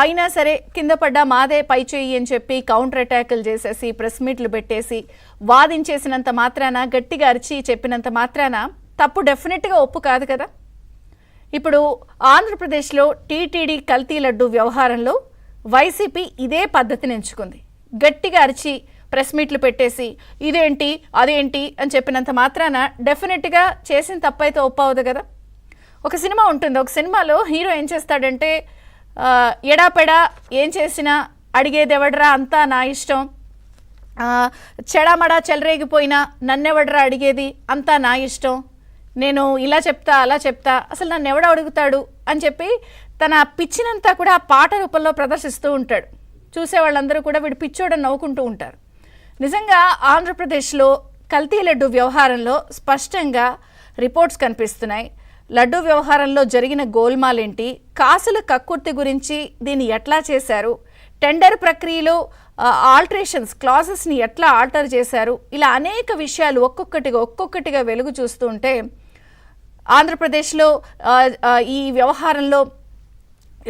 అయినా సరే కింద పడ్డా మాదే పై చేయి అని చెప్పి కౌంటర్ అటాకులు చేసేసి ప్రెస్ మీట్లు పెట్టేసి వాదించేసినంత మాత్రాన గట్టిగా అరిచి చెప్పినంత మాత్రాన తప్పు డెఫినెట్గా ఒప్పు కాదు కదా. ఇప్పుడు ఆంధ్రప్రదేశ్లో టీటీడీ కల్తీ లడ్డు వ్యవహారంలో వైసీపీ ఇదే పద్ధతిని ఎంచుకుంది. గట్టిగా అరిచి ప్రెస్ మీట్లు పెట్టేసి ఇదేంటి అదేంటి అని చెప్పినంత మాత్రాన డెఫినెట్గా చేసిన తప్పైతే ఒప్పవదు కదా. ఒక సినిమా ఉంటుంది, ఒక సినిమాలో హీరో ఏం చేస్తాడంటే ఎడాపెడా ఏం చేసినా అడిగేదెవడరా అంతా నా ఇష్టం, చెడామడా చెలరేగిపోయినా నన్నెవడరా అడిగేది అంతా నా ఇష్టం, నేను ఇలా చెప్తా అలా చెప్తా అసలు నన్ను ఎవడ అడుగుతాడు అని చెప్పి తన పిచ్చినంతా కూడా ఆ పాట రూపంలో ప్రదర్శిస్తూ ఉంటాడు. చూసే వాళ్ళందరూ కూడా వీడు పిచ్చోడని నవ్వుకుంటూ ఉంటారు. నిజంగా ఆంధ్రప్రదేశ్లో కల్తీ లడ్డు వ్యవహారంలో స్పష్టంగా రిపోర్ట్స్ కనిపిస్తున్నాయి. లడ్డు వ్యవహారంలో జరిగిన గోల్మాలేంటి, కాసుల కక్కుర్తి గురించి దీన్ని ఎట్లా చేశారు, టెండర్ ప్రక్రియలో ఆల్టరేషన్స్ క్లాజెస్ని ఎట్లా ఆల్టర్ చేశారు, ఇలా అనేక విషయాలు ఒక్కొక్కటిగా వెలుగు చూస్తూ ఉంటే ఆంధ్రప్రదేశ్లో ఈ వ్యవహారంలో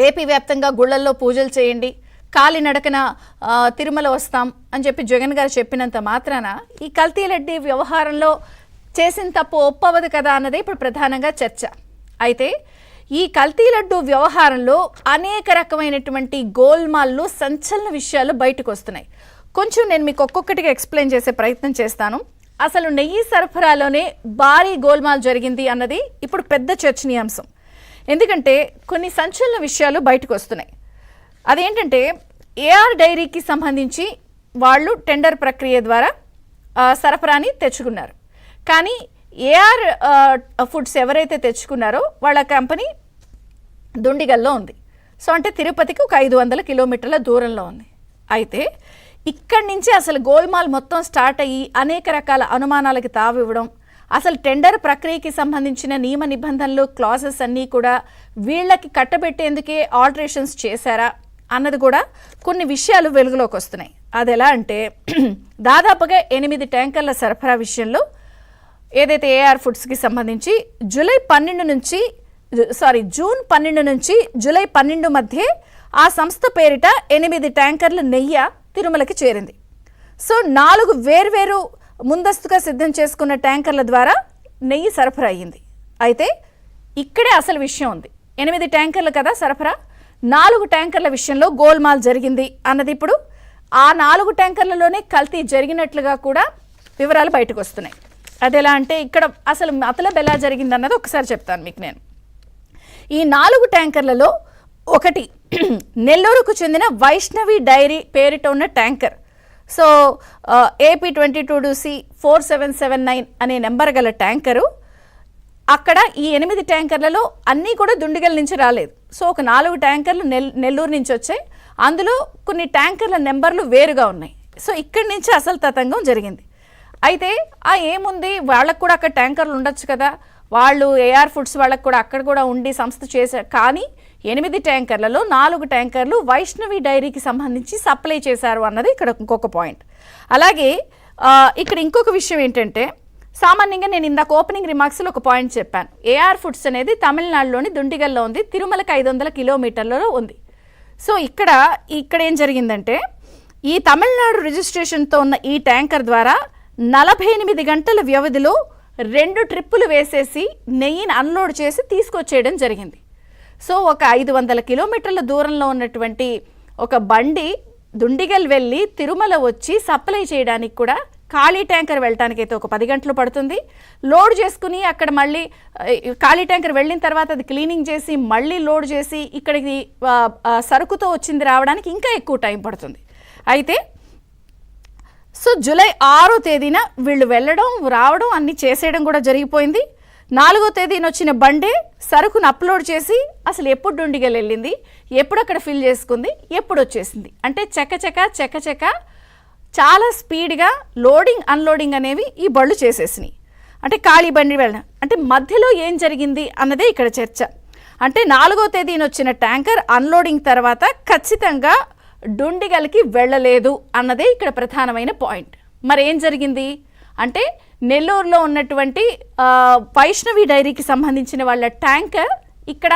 ఏపీ వ్యాప్తంగా గుళ్ళల్లో పూజలు చేయండి, కాలినడకన తిరుమల వస్తాం అని చెప్పి జగన్ గారు చెప్పినంత మాత్రాన ఈ కల్తీ లడ్డీ వ్యవహారంలో చేసిన తప్పు ఒప్పవదు కదా అన్నదే ఇప్పుడు ప్రధానంగా చర్చ. అయితే ఈ కల్తీ లడ్డు వ్యవహారంలో అనేక రకమైనటువంటి గోల్మాల్లు సంచలన విషయాలు బయటకు వస్తున్నాయి. కొంచెం నేను మీకు ఒక్కొక్కటిగా ఎక్స్ప్లెయిన్ చేసే ప్రయత్నం చేస్తాను. అసలు నెయ్యి సరఫరాలోనే భారీ గోల్మాల్ జరిగింది అన్నది ఇప్పుడు పెద్ద చర్చనీయాంశం. ఎందుకంటే కొన్ని సంచలన విషయాలు బయటకు వస్తున్నాయి. అదేంటంటే ఏఆర్ డైరీకి సంబంధించి వాళ్ళు టెండర్ ప్రక్రియ ద్వారా సరఫరాని తెచ్చుకున్నారు. కానీ ఏఆర్ ఫుడ్స్ ఎవరైతే తెచ్చుకున్నారో వాళ్ళ కంపెనీ దుండిగల్లో ఉంది. సో అంటే తిరుపతికి ఒక 500 కిలోమీటర్ల దూరంలో ఉంది. అయితే ఇక్కడి నుంచి అసలు గోల్మాల్ మొత్తం స్టార్ట్ అయ్యి అనేక రకాల అనుమానాలకి తావివ్వడం, అసలు టెండర్ ప్రక్రియకి సంబంధించిన నియమ నిబంధనలు క్లాజెస్ అన్నీ కూడా వీళ్ళకి కట్టబెట్టేందుకే ఆల్టరేషన్స్ చేశారా అన్నది కూడా కొన్ని విషయాలు వెలుగులోకి వస్తున్నాయి. అది ఎలా అంటే దాదాపుగా 8 ట్యాంకర్ల సరఫరా విషయంలో ఏదైతే ఏఆర్ ఫుడ్స్కి సంబంధించి జూన్ 12 నుంచి జూలై 12 మధ్య ఆ సంస్థ పేరిట 8 ట్యాంకర్ల నెయ్యి తిరుమలకి చేరింది. సో 4 వేర్వేరు ముందస్తుగా సిద్ధం చేసుకున్న ట్యాంకర్ల ద్వారా నెయ్యి సరఫరా అయ్యింది. అయితే ఇక్కడే అసలు విషయం ఉంది. 8 ట్యాంకర్లు కదా సరఫరా, 4 ట్యాంకర్ల విషయంలో గోల్మాల్ జరిగింది అన్నది ఇప్పుడు ఆ 4 ట్యాంకర్లలోనే కల్తీ జరిగినట్లుగా కూడా వివరాలు బయటకు వస్తున్నాయి. అది ఎలా అంటే ఇక్కడ అసలు మతలబ్ ఎలా జరిగింది అన్నది ఒకసారి చెప్తాను మీకు నేను. ఈ 4 ట్యాంకర్లలో ఒకటి నెల్లూరుకు చెందిన వైష్ణవి డైరీ పేరిట ఉన్న ట్యాంకర్. సో AP22C 4779 అనే నెంబర్ గల ట్యాంకరు. అక్కడ ఈ 8 ట్యాంకర్లలో అన్నీ కూడా దుండిగల్ నుంచి రాలేదు. సో ఒక 4 ట్యాంకర్లు నెల్లూరు నుంచి వచ్చాయి. అందులో కొన్ని ట్యాంకర్ల నెంబర్లు వేరుగా ఉన్నాయి. సో ఇక్కడి నుంచి అసలు తతంగం జరిగింది. అయితే ఏముంది, వాళ్ళకు కూడా అక్కడ ట్యాంకర్లు ఉండొచ్చు కదా, వాళ్ళు ఏఆర్ ఫుడ్స్ వాళ్ళకు కూడా అక్కడ కూడా ఉండి సంస్థ చేశారు. కానీ 8 ట్యాంకర్లలో 4 ట్యాంకర్లు వైష్ణవి డైరీకి సంబంధించి సప్లై చేశారు అన్నది ఇక్కడ ఇంకొక పాయింట్. అలాగే ఇక్కడ ఇంకొక విషయం ఏంటంటే, సామాన్యంగా నేను ఇందాక ఓపెనింగ్ రిమార్క్స్లో ఒక పాయింట్ చెప్పాను. ఏఆర్ ఫుడ్స్ అనేది తమిళనాడులోని దుండిగల్లో ఉంది, తిరుమలకి 500 కిలోమీటర్లలో ఉంది. సో ఇక్కడ ఏం జరిగిందంటే, ఈ తమిళనాడు రిజిస్ట్రేషన్తో ఉన్న ఈ ట్యాంకర్ ద్వారా 48 గంటల వ్యవధిలో 2 ట్రిప్పులు వేసేసి నెయ్యిని అన్లోడ్ చేసి తీసుకొచ్చేయడం జరిగింది. సో ఒక 500 కిలోమీటర్ల దూరంలో ఉన్నటువంటి ఒక బండి దుండిగల్ వెళ్ళి తిరుమల వచ్చి సప్లై చేయడానికి కూడా ఖాళీ ట్యాంకర్ వెళ్ళటానికి అయితే ఒక 10 గంటలు పడుతుంది. లోడ్ చేసుకుని అక్కడ మళ్ళీ ఖాళీ ట్యాంకర్ వెళ్ళిన తర్వాత అది క్లీనింగ్ చేసి మళ్ళీ లోడ్ చేసి ఇక్కడికి సరుకుతో వచ్చింది రావడానికి ఇంకా ఎక్కువ టైం పడుతుంది. అయితే సో జూలై 6వ తేదీన వీళ్ళు వెళ్ళడం రావడం అన్నీ చేసేయడం కూడా జరిగిపోయింది. 4వ తేదీన వచ్చిన బండే సరుకును అప్లోడ్ చేసి అసలు ఎప్పుడు డుండిగల్ వెళ్ళింది, ఎప్పుడు అక్కడ ఫిల్ చేసుకుంది, ఎప్పుడు వచ్చేసింది అంటే చెక్క చాలా స్పీడ్గా లోడింగ్ అన్లోడింగ్ అనేవి ఈ బళ్ళు చేసేసినాయి. అంటే ఖాళీ బండి వెళ్ళడం అంటే మధ్యలో ఏం జరిగింది అన్నదే ఇక్కడ చర్చ. అంటే 4వ తేదీన వచ్చిన ట్యాంకర్ అన్లోడింగ్ తర్వాత ఖచ్చితంగా డుండిగల్కి వెళ్ళలేదు అన్నదే ఇక్కడ ప్రధానమైన పాయింట్. మరి ఏం జరిగింది అంటే, నెల్లూరులో ఉన్నటువంటి వైష్ణవి డైరీకి సంబంధించిన వాళ్ళ ట్యాంకర్ ఇక్కడ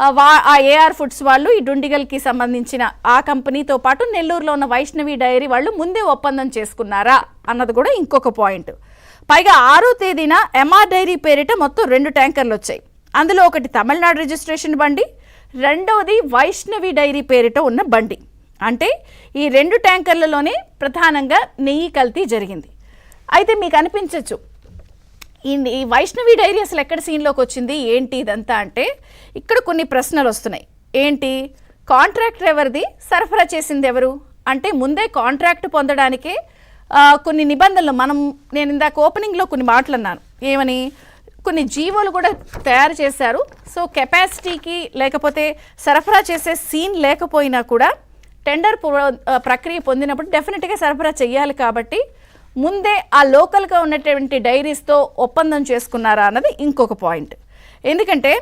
ఆ ఏఆర్ ఫుడ్స్ వాళ్ళు ఈ డుండిగల్కి సంబంధించిన ఆ కంపెనీతో పాటు నెల్లూరులో ఉన్న వైష్ణవి డైరీ వాళ్ళు ముందే ఒప్పందం చేసుకున్నారా అన్నది కూడా ఇంకొక పాయింట్. పైగా 6వ తేదీన ఎంఆర్ డైరీ పేరిట మొత్తం 2 ట్యాంకర్లు వచ్చాయి. అందులో ఒకటి తమిళనాడు రిజిస్ట్రేషన్ బండి, రెండవది వైష్ణవి డైరీ పేరిట ఉన్న బండి. అంటే ఈ 2 ట్యాంకర్లలోనే ప్రధానంగా నెయ్యి కల్తీ జరిగింది. అయితే మీకు అనిపించవచ్చు ఈ వైష్ణవి డైరీ అసలు ఎక్కడ సీన్లోకి వచ్చింది ఏంటి ఇదంతా అంటే, ఇక్కడ కొన్ని ప్రశ్నలు వస్తున్నాయి. ఏంటి, కాంట్రాక్టర్ ఎవరిది, సరఫరా చేసింది ఎవరు అంటే, ముందే కాంట్రాక్ట్ పొందడానికే కొన్ని నిబంధనలు నేను ఇందాక ఓపెనింగ్లో కొన్ని మాటలు అన్నాను. ఏమని, కొన్ని జీవోలు కూడా తయారు చేశారు. సో కెపాసిటీకి లేకపోతే సరఫరా చేసే సీన్ లేకపోయినా కూడా టెండర్ ప్రక్రియ పొందినప్పుడు డెఫినెట్గా సరఫరా చేయాలి. కాబట్టి ముందే ఆ లోకల్గా ఉన్నటువంటి డైరీస్తో ఒప్పందం చేసుకున్నారా అన్నది ఇంకొక పాయింట్. ఎందుకంటే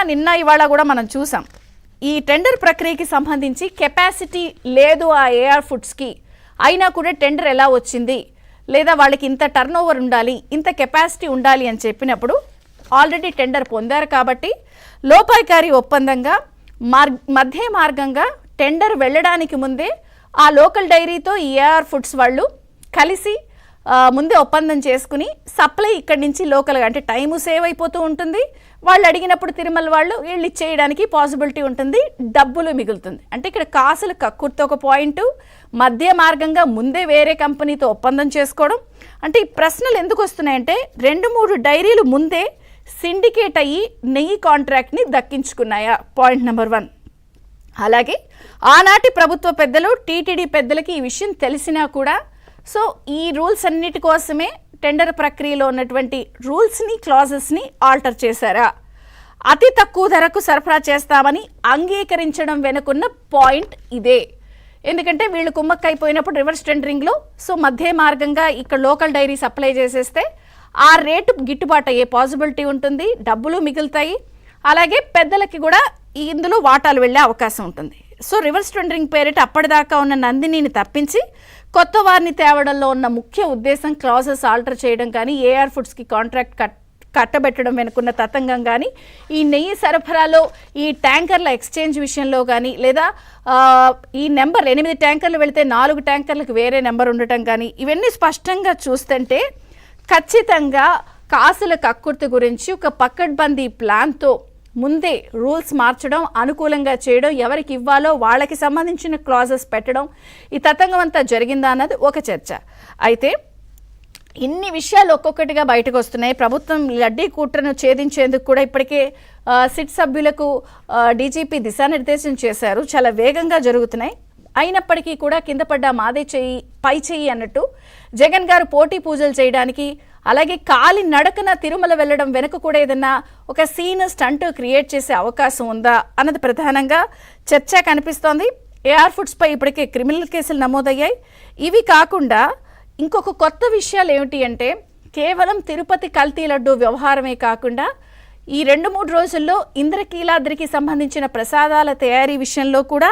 నిన్న ఇవాళ కూడా మనం చూసాం, ఈ టెండర్ ప్రక్రియకి సంబంధించి కెపాసిటీ లేదు ఆ ఏఆర్ ఫుడ్స్కి, అయినా కూడా టెండర్ ఎలా వచ్చింది, లేదా వాళ్ళకి ఇంత టర్న్ ఓవర్ ఉండాలి, ఇంత కెపాసిటీ ఉండాలి అని చెప్పినప్పుడు ఆల్రెడీ టెండర్ పొందారు. కాబట్టి లోపాయికారి ఒప్పందంగా మధ్య మార్గంగా టెండర్ వెళ్ళడానికి ముందే ఆ లోకల్ డైరీతో ఈ ఏఆర్ ఫుడ్స్ వాళ్ళు కలిసి ముందే ఒప్పందం చేసుకుని సప్లై ఇక్కడి నుంచి లోకల్గా, అంటే టైము సేవ్ అయిపోతూ ఉంటుంది, వాళ్ళు అడిగినప్పుడు తిరుమల వాళ్ళు వీళ్ళు ఇచ్చేయడానికి పాసిబిలిటీ ఉంటుంది, డబ్బులు మిగులుతుంది. అంటే ఇక్కడ కాసులు కక్కుర్తో ఒక పాయింట్, మధ్య మార్గంగా ముందే వేరే కంపెనీతో ఒప్పందం చేసుకోవడం. అంటే ఈ ప్రశ్నలు ఎందుకు వస్తున్నాయంటే, 2-3 డైరీలు ముందే సిండికేట్ అయ్యి నెయ్యి కాంట్రాక్ట్ని దక్కించుకున్నాయా, పాయింట్ నెంబర్ 1. అలాగే ఆనాటి ప్రభుత్వ పెద్దలు టీటీడీ పెద్దలకి ఈ విషయం తెలిసినా కూడా సో ఈ రూల్స్ అన్నిటి కోసమే టెండర్ ప్రక్రియలో ఉన్నటువంటి రూల్స్ని, క్లాజెస్ని ఆల్టర్ చేశారా, అతి తక్కువ ధరకు సరఫరా చేస్తామని అంగీకరించడం వెనుకున్న పాయింట్ ఇదే. ఎందుకంటే వీళ్ళు కుమ్మక్కైపోయినప్పుడు రివర్స్ టెండరింగ్లో సో మధ్య మార్గంగా ఇక్కడ లోకల్ డైరీ సప్లై చేసేస్తే ఆ రేటు గిట్టుబాటు అయ్యే పాసిబిలిటీ ఉంటుంది, డబ్బులు మిగులుతాయి, అలాగే పెద్దలకి కూడా ఇందులో వాటాలు వెళ్ళే అవకాశం ఉంటుంది. సో రివర్స్ టెండరింగ్ పేరిట అప్పటిదాకా ఉన్న నందినిని తప్పించి కొత్త వారిని తేవడంలో ఉన్న ముఖ్య ఉద్దేశం క్లాజెస్ ఆల్టర్ చేయడం కానీ, ఏఆర్ ఫుడ్స్కి కాంట్రాక్ట్ కట్టబెట్టడం వెనుకున్న తతంగం కానీ, ఈ నెయ్యి సరఫరాలో ఈ ట్యాంకర్ల ఎక్స్చేంజ్ విషయంలో కానీ, లేదా ఈ నెంబర్ 8 ట్యాంకర్లు వెళితే 4 ట్యాంకర్లకు వేరే నెంబర్ ఉండటం కానీ, ఇవన్నీ స్పష్టంగా చూస్తుంటే ఖచ్చితంగా కాసుల కక్కుర్తి గురించి ఒక పకడ్బందీ ప్లాన్తో ముందే రూల్స్ మార్చడం, అనుకూలంగా చేయడం, ఎవరికి ఇవ్వాలో వాళ్ళకి సంబంధించిన క్లాజెస్ పెట్టడం, ఈ తతంగం అంతా జరిగిందా అన్నది ఒక చర్చ. అయితే ఇన్ని విషయాలు ఒక్కొక్కటిగా బయటకు వస్తున్నాయి. ప్రభుత్వం లడ్డీ కుట్రను ఛేదించేందుకు కూడా ఇప్పటికే సిట్ సభ్యులకు డీజీపీ దిశానిర్దేశం చేశారు, చాలా వేగంగా జరుగుతున్నాయి. అయినప్పటికీ కూడా కింద పడ్డ మాదే చెయ్యి పై చెయ్యి అన్నట్టు జగన్ గారు పోటీ పూజలు చేయడానికి, అలాగే కాలి నడకన తిరుమల వెళ్ళడం వెనుక కూడా ఏదన్నా ఒక సీన్ స్టంట్ క్రియేట్ చేసే అవకాశం ఉందా అన్నది ప్రధానంగా చర్చ కనిపిస్తోంది. ఏఆర్ ఫుడ్స్పై ఇప్పటికే క్రిమినల్ కేసులు నమోదయ్యాయి. ఇవి కాకుండా ఇంకొక కొత్త విషయాలు ఏమిటి అంటే, కేవలం తిరుపతి కల్తీ లడ్డు వ్యవహారమే కాకుండా ఈ 2-3 రోజుల్లో ఇంద్రకీలాద్రికి సంబంధించిన ప్రసాదాల తయారీ విషయంలో కూడా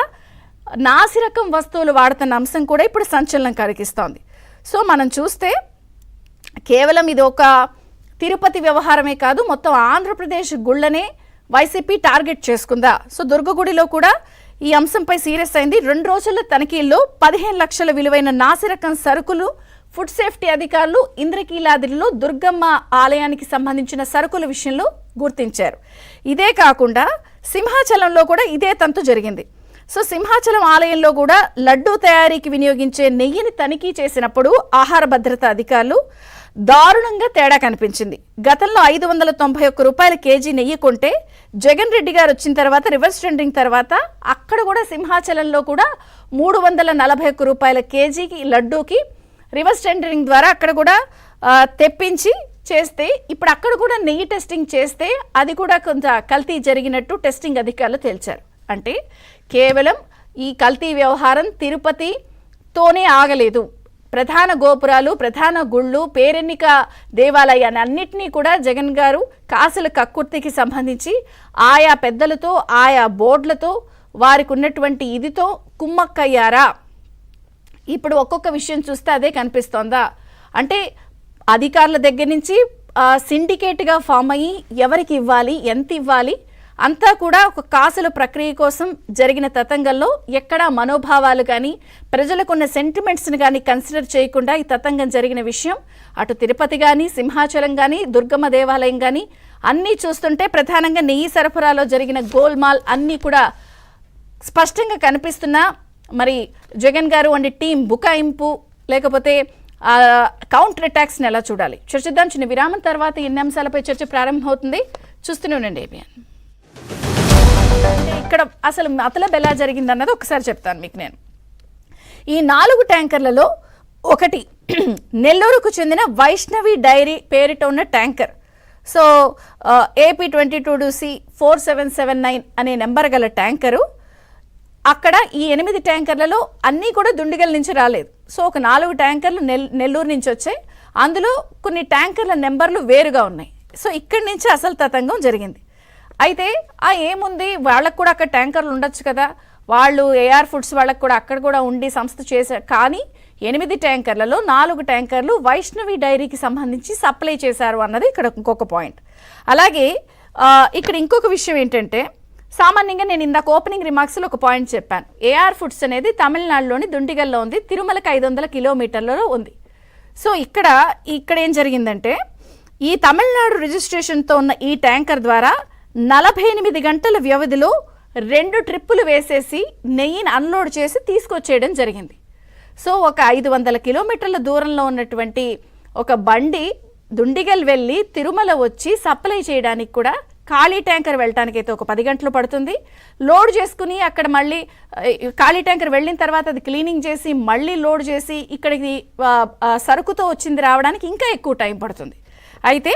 నాసిరకం వస్తువులు వాడుతున్న అంశం కూడా ఇప్పుడు సంచలనం కలిగిస్తోంది. సో మనం చూస్తే కేవలం ఇది ఒక తిరుపతి వ్యవహారమే కాదు, మొత్తం ఆంధ్రప్రదేశ్ గుళ్ళనే వైసీపీ టార్గెట్ చేసుకుందా. సో దుర్గగుడిలో కూడా ఈ అంశంపై సీరియస్ అయింది. 2 రోజుల తనిఖీల్లో 15 లక్షల విలువైన నాసిరకం సరుకులు ఫుడ్ సేఫ్టీ అధికారులు ఇంద్రకీలాద్రిలో దుర్గమ్మ ఆలయానికి సంబంధించిన సరుకుల విషయంలో గుర్తించారు. ఇదే కాకుండా సింహాచలంలో కూడా ఇదే తంతు జరిగింది. సో సింహాచలం ఆలయంలో కూడా లడ్డూ తయారీకి వినియోగించే నెయ్యిని తనిఖీ చేసినప్పుడు ఆహార భద్రత అధికారులు దారుణంగా తేడా కనిపించింది. గతంలో 591 రూపాయల కేజీ నెయ్యి కొంటే జగన్ రెడ్డి గారు వచ్చిన తర్వాత రివర్స్ టెండరింగ్ తర్వాత అక్కడ కూడా సింహాచలంలో కూడా 341 రూపాయల కేజీకి లడ్డూకి రివర్స్ టెండరింగ్ ద్వారా అక్కడ కూడా తెప్పించి చేస్తే, ఇప్పుడు అక్కడ కూడా నెయ్యి టెస్టింగ్ చేస్తే అది కూడా కొంత కల్తీ జరిగినట్టు టెస్టింగ్ అధికారులు తేల్చారు. అంటే కేవలం ఈ కల్తీ వ్యవహారం తిరుపతితోనే ఆగలేదు. ప్రధాన గోపురాలు, ప్రధాన గుళ్ళు, పేరెన్నిక దేవాలయాన్ని అన్నిటినీ కూడా జగన్ గారు కాసుల కక్కుర్తికి సంబంధించి ఆయా పెద్దలతో, ఆయా బోర్డులతో, వారికి ఉన్నటువంటి ఇదితో కుమ్మక్కయ్యారా? ఇప్పుడు ఒక్కొక్క విషయం చూస్తే అదే కనిపిస్తోందా? అంటే అధికారుల దగ్గర నుంచి సిండికేట్గా ఫామ్ అయ్యి ఎవరికి ఇవ్వాలి, ఎంత ఇవ్వాలి, అంతా కూడా ఒక కాసుల ప్రక్రియ కోసం జరిగిన తతంగంలో ఎక్కడా మనోభావాలు కానీ ప్రజలకున్న సెంటిమెంట్స్ని కానీ కన్సిడర్ చేయకుండా ఈ తతంగం జరిగిన విషయం అటు తిరుపతి కానీ సింహాచలం కానీ దుర్గమ్మ దేవాలయం కానీ అన్నీ చూస్తుంటే ప్రధానంగా నెయ్యి సరఫరాలో జరిగిన గోల్మాల్ అన్నీ కూడా స్పష్టంగా కనిపిస్తున్నా మరి జగన్ గారు వంటి టీం బుకాయింపు లేకపోతే కౌంటర్ అటాక్స్ని ఎలా చూడాలి చర్చిద్దాం. చిన్న విరామం తర్వాత ఎన్ని అంశాలపై చర్చ ప్రారంభమవుతుంది చూస్తూనే ఉండండి ఏబిఎన్. ఇక్కడ అసలు మతలబ్ ఎలా జరిగిందన్నది ఒకసారి చెప్తాను మీకు నేను. ఈ 4 ట్యాంకర్లలో ఒకటి నెల్లూరుకు చెందిన వైష్ణవి డైరీ పేరిట ఉన్న ట్యాంకర్. సో AP22C4779 అనే నెంబర్ గల ట్యాంకరు. అక్కడ ఈ 8 ట్యాంకర్లలో అన్నీ కూడా దుండిగల్ నుంచి రాలేదు. సో ఒక 4 ట్యాంకర్లు నెల్లూరు నుంచి వచ్చాయి. అందులో కొన్ని ట్యాంకర్ల నెంబర్లు వేరుగా ఉన్నాయి. సో ఇక్కడి నుంచి అసలు తతంగం జరిగింది. అయితే ఏముంది, వాళ్ళకు కూడా అక్కడ ట్యాంకర్లు ఉండొచ్చు కదా, వాళ్ళు ఏఆర్ ఫుడ్స్ వాళ్ళకు కూడా అక్కడ కూడా ఉండి సంస్థ చేశారు. కానీ 8 ట్యాంకర్లలో 4 ట్యాంకర్లు వైష్ణవి డైరీకి సంబంధించి సప్లై చేశారు అన్నది ఇక్కడ ఇంకొక పాయింట్. అలాగే ఇక్కడ ఇంకొక విషయం ఏంటంటే, సామాన్యంగా నేను ఇందాక ఓపెనింగ్ రిమార్క్స్లో ఒక పాయింట్ చెప్పాను. ఏఆర్ ఫుడ్స్ అనేది తమిళనాడులోని దుండిగల్లో ఉంది, తిరుమలకి 500 కిలోమీటర్లలో ఉంది. సో ఇక్కడ ఏం జరిగిందంటే, ఈ తమిళనాడు రిజిస్ట్రేషన్తో ఉన్న ఈ ట్యాంకర్ ద్వారా 48 గంటల వ్యవధిలో 2 ట్రిప్పులు వేసేసి నెయ్యిని అన్లోడ్ చేసి తీసుకొచ్చేయడం జరిగింది. సో ఒక 500 కిలోమీటర్ల దూరంలో ఉన్నటువంటి ఒక బండి దుండిగల్ వెళ్ళి తిరుమల వచ్చి సప్లై చేయడానికి కూడా ఖాళీ ట్యాంకర్ వెళ్ళటానికి అయితే ఒక 10 గంటలు పడుతుంది. లోడ్ చేసుకుని అక్కడ మళ్ళీ ఖాళీ ట్యాంకర్ వెళ్ళిన తర్వాత అది క్లీనింగ్ చేసి మళ్ళీ లోడ్ చేసి ఇక్కడికి సరుకుతో వచ్చింది రావడానికి ఇంకా ఎక్కువ టైం పడుతుంది. అయితే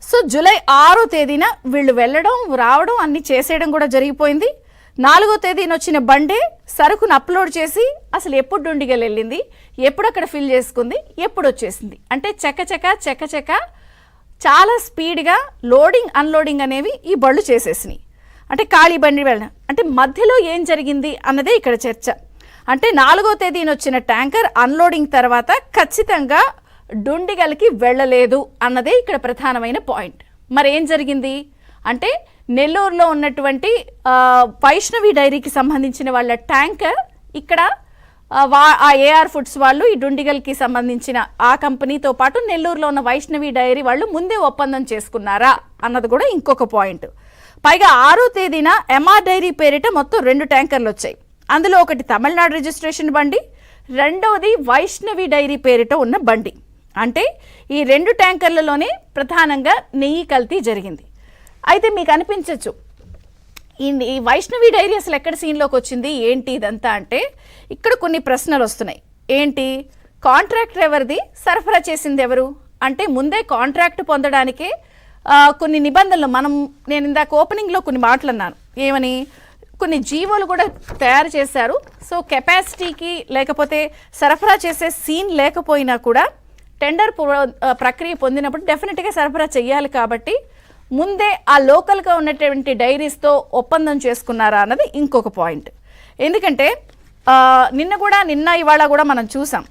సో జూలై 6వ తేదీన వీళ్ళు వెళ్ళడం రావడం అన్నీ చేసేయడం కూడా జరిగిపోయింది. 4వ తేదీన వచ్చిన బండే సరుకును అప్లోడ్ చేసి అసలు ఎప్పుడు డుండిగల్ వెళ్ళింది, ఎప్పుడు అక్కడ ఫిల్ చేసుకుంది, ఎప్పుడు వచ్చేసింది అంటే చకచక చాలా స్పీడ్గా లోడింగ్ అన్లోడింగ్ అనేవి ఈ బళ్ళు చేసేసినాయి. అంటే ఖాళీ బండి వెళ్ళడం అంటే మధ్యలో ఏం జరిగింది అన్నదే ఇక్కడ చర్చ. అంటే 4వ తేదీన వచ్చిన ట్యాంకర్ అన్లోడింగ్ తర్వాత ఖచ్చితంగా డుండిగల్కి వెళ్ళలేదు అన్నదే ఇక్కడ ప్రధానమైన పాయింట్. మరి ఏం జరిగింది అంటే, నెల్లూరులో ఉన్నటువంటి వైష్ణవి డైరీకి సంబంధించిన వాళ్ళ ట్యాంకర్ ఇక్కడ ఆ ఏఆర్ ఫుడ్స్ వాళ్ళు ఈ డుండిగల్కి సంబంధించిన ఆ కంపెనీతో పాటు నెల్లూరులో ఉన్న వైష్ణవి డైరీ వాళ్ళు ముందే ఒప్పందం చేసుకున్నారా అన్నది కూడా ఇంకొక పాయింట్. పైగా 6వ తేదీన ఎంఆర్ డైరీ పేరిట మొత్తం 2 ట్యాంకర్లు వచ్చాయి. అందులో ఒకటి తమిళనాడు రిజిస్ట్రేషన్ బండి, రెండవది వైష్ణవి డైరీ పేరిట ఉన్న బండి. అంటే ఈ 2 ట్యాంకర్లలోనే ప్రధానంగా నెయ్యి కల్తీ జరిగింది. అయితే మీకు అనిపించవచ్చు ఈ వైష్ణవి డైరీ అసలు ఎక్కడ సీన్లోకి వచ్చింది ఏంటి ఇదంతా అంటే, ఇక్కడ కొన్ని ప్రశ్నలు వస్తున్నాయి. ఏంటి, కాంట్రాక్టర్ ఎవరిది, సరఫరా చేసింది ఎవరు అంటే, ముందే కాంట్రాక్ట్ పొందడానికే కొన్ని నిబంధనలు నేను ఇందాక ఓపెనింగ్లో కొన్ని మాటలు అన్నాను. ఏమని, కొన్ని జీవోలు కూడా తయారు చేశారు. సో కెపాసిటీకి లేకపోతే సరఫరా చేసే సీన్ లేకపోయినా కూడా టెండర్ ప్రక్రియ పొందినప్పుడు డెఫినెట్గా సరఫరా చేయాలి. కాబట్టి ముందే ఆ లోకల్గా ఉన్నటువంటి డైరీస్తో ఒప్పందం చేసుకున్నారా అన్నది ఇంకొక పాయింట్. ఎందుకంటే నిన్న ఇవాళ కూడా మనం చూసాం,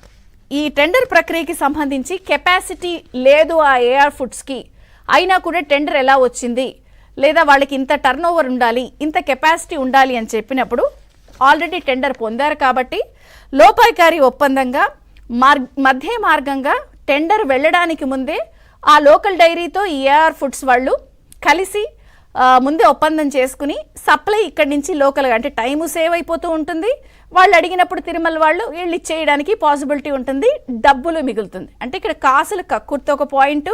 ఈ టెండర్ ప్రక్రియకి సంబంధించి కెపాసిటీ లేదు ఆ ఏఆర్ ఫుడ్స్కి, అయినా కూడా టెండర్ ఎలా వచ్చింది, లేదా వాళ్ళకి ఇంత టర్న్ ఓవర్ ఉండాలి, ఇంత కెపాసిటీ ఉండాలి అని చెప్పినప్పుడు ఆల్రెడీ టెండర్ పొందారు. కాబట్టి లోపాయికారి ఒప్పందంగా మధ్య మార్గంగా టెండర్ వెళ్ళడానికి ముందే ఆ లోకల్ డైరీతో ఈ ఏఆర్ ఫుడ్స్ వాళ్ళు కలిసి ముందే ఒప్పందం చేసుకుని సప్లై ఇక్కడి నుంచి లోకల్గా, అంటే టైము సేవ్ అయిపోతూ ఉంటుంది, వాళ్ళు అడిగినప్పుడు తిరుమల వాళ్ళు వీళ్ళు ఇచ్చేయడానికి పాసిబిలిటీ ఉంటుంది, డబ్బులు మిగులుతుంది. అంటే ఇక్కడ కాసులు కక్కుర్తో ఒక పాయింట్,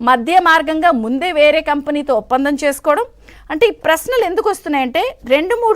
మధ్య మార్గంగా ముందే వేరే కంపెనీతో ఒప్పందం చేసుకోవడం. అంటే ఈ ప్రశ్నలు ఎందుకు వస్తున్నాయంటే, 2-3